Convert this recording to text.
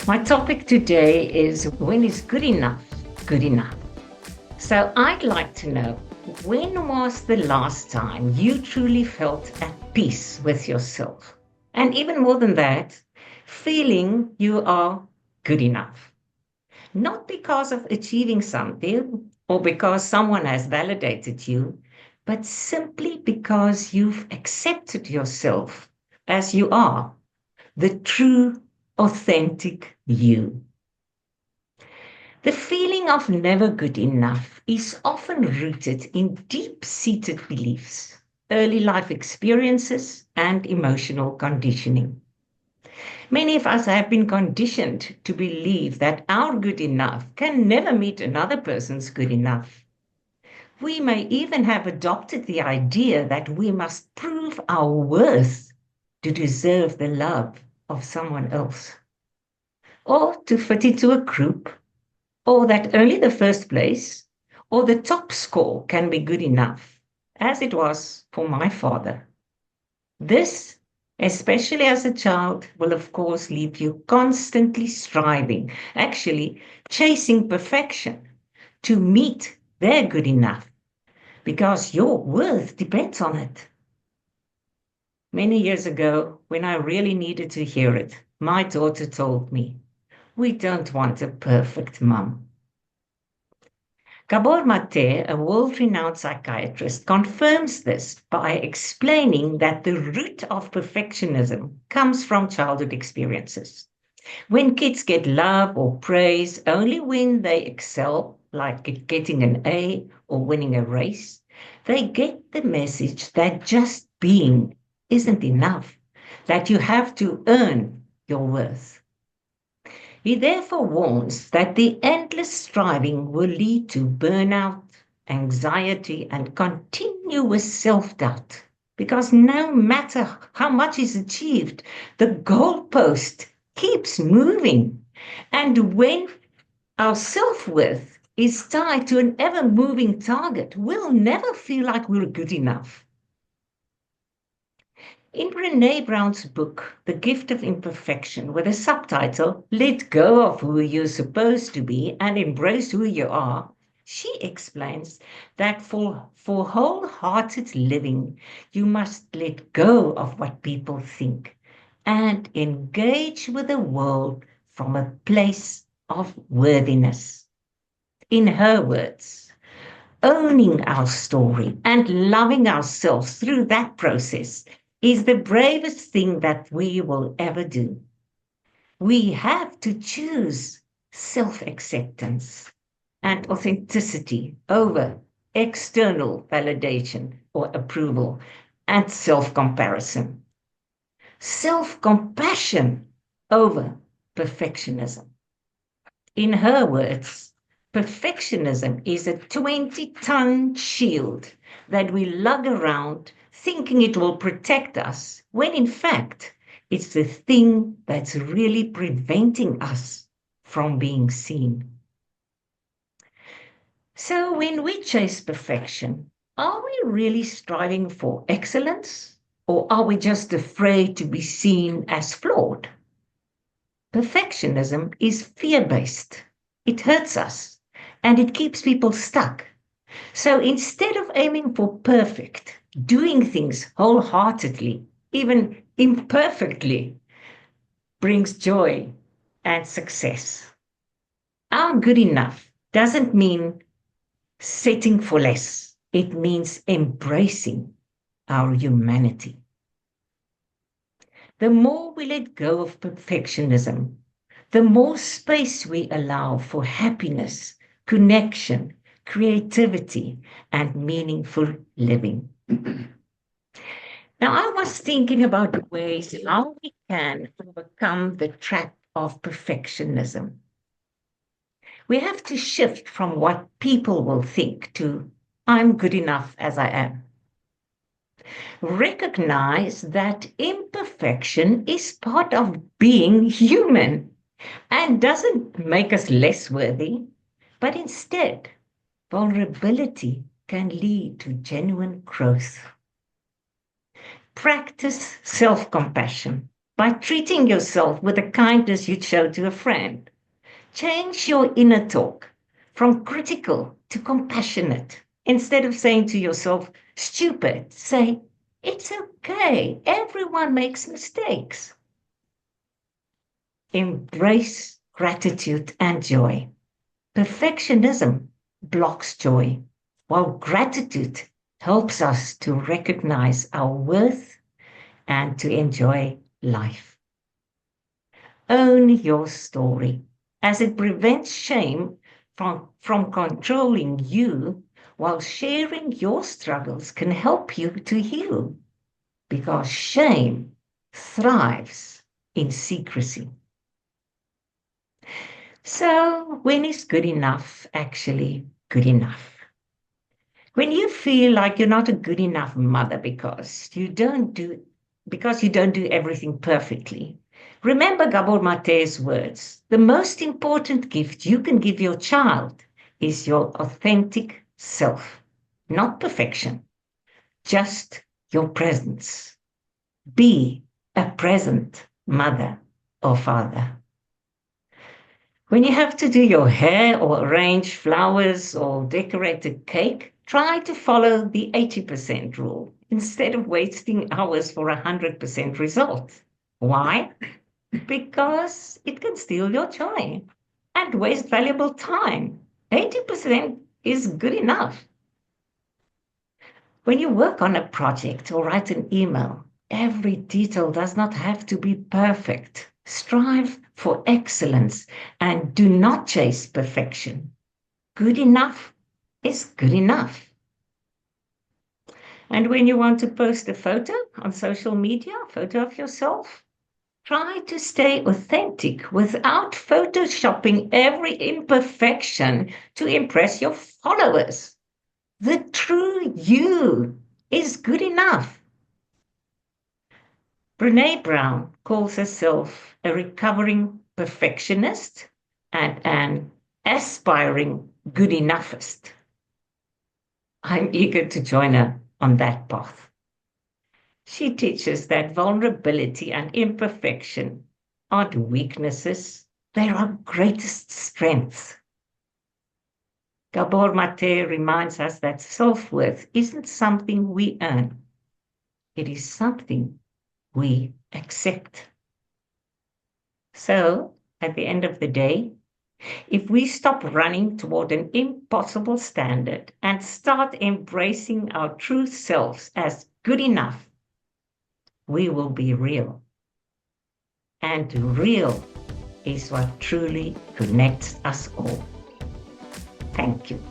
My topic today is when is good enough good enough? So I'd like to know, when was the last time you truly felt at peace with yourself? And even more than that, feeling you are good enough. Not because of achieving something or because someone has validated you, but simply because you've accepted yourself as you are, the true, authentic you. The feeling of never good enough is often rooted in deep seated beliefs, early life experiences, and emotional conditioning. Many of us have been conditioned to believe that our good enough can never meet another person's good enough. We may even have adopted the idea that we must prove our worth to deserve the love of someone else, or to fit into a group, or that only the first place or the top score can be good enough, as it was for my father. This, especially as a child, will of course leave you constantly striving, actually chasing perfection to meet their good enough, because your worth depends on it. Many years ago, when I really needed to hear it, my daughter told me, "We don't want a perfect mum." Gabor Mate, a world-renowned psychiatrist, confirms this by explaining that the root of perfectionism comes from childhood experiences. When kids get love or praise only when they excel, like getting an A or winning a race, they get the message that just being isn't enough, that you have to earn your worth. He therefore warns that the endless striving will lead to burnout, anxiety, and continuous self doubt. Because no matter how much is achieved, the goalpost keeps moving. And when our self worth is tied to an ever moving target, we'll never feel like we're good enough. In Brene Brown's book, The Gift of Imperfection, with a subtitle, Let Go of Who You're Supposed to Be and Embrace Who You Are, she explains that for wholehearted living, you must let go of what people think and engage with the world from a place of worthiness. In her words, owning our story and loving ourselves through that process is the bravest thing that we will ever do. We have to choose self acceptance and authenticity over external validation or approval and self comparison. Self compassion over perfectionism. In her words, perfectionism is a 20-ton shield that we lug around thinking it will protect us, when in fact, it's the thing that's really preventing us from being seen. So, when we chase perfection, are we really striving for excellence? Or are we just afraid to be seen as flawed? Perfectionism is fear based. It hurts us and it keeps people stuck. So instead of aiming for perfect, doing things wholeheartedly, even imperfectly, brings joy and success. Our good enough doesn't mean setting for less, it means embracing our humanity. The more we let go of perfectionism, the more space we allow for happiness, connection, creativity, and meaningful living. Now, I was thinking about ways how we can overcome the trap of perfectionism. We have to shift from what people will think to I'm good enough as I am. Recognize that imperfection is part of being human and doesn't make us less worthy, but instead, vulnerability can lead to genuine growth. Practice self compassion by treating yourself with the kindness you'd show to a friend. Change your inner talk from critical to compassionate. Instead of saying to yourself, stupid, say, it's okay. Everyone makes mistakes. Embrace gratitude and joy. Perfectionism blocks joy, while gratitude helps us to recognize our worth and to enjoy life. Own your story, as it prevents shame from controlling you, while sharing your struggles can help you to heal, because shame thrives in secrecy. So, when is good enough actually good enough? When you feel like you're not a good enough mother because you don't do everything perfectly, remember Gabor Mate's words. The most important gift you can give your child is your authentic self, not perfection, just your presence. Be a present mother or father. When you have to do your hair or arrange flowers or decorate a cake, try to follow the 80% rule instead of wasting hours for a 100% result. Why? Because it can steal your joy and waste valuable time. 80% is good enough. When you work on a project or write an email, every detail does not have to be perfect. Strive for excellence and do not chase perfection. Good enough is good enough. And when you want to post a photo on social media, a photo of yourself, try to stay authentic without photoshopping every imperfection to impress your followers. The true you is good enough. Brene Brown calls herself a recovering perfectionist and an aspiring good enoughist. I'm eager to join her on that path. She teaches that vulnerability and imperfection aren't weaknesses, they are greatest strengths. Gabor Mate reminds us that self-worth isn't something we earn. It is something we accept. So, at the end of the day, if we stop running toward an impossible standard and start embracing our true selves as good enough, we will be real. And real is what truly connects us all. Thank you.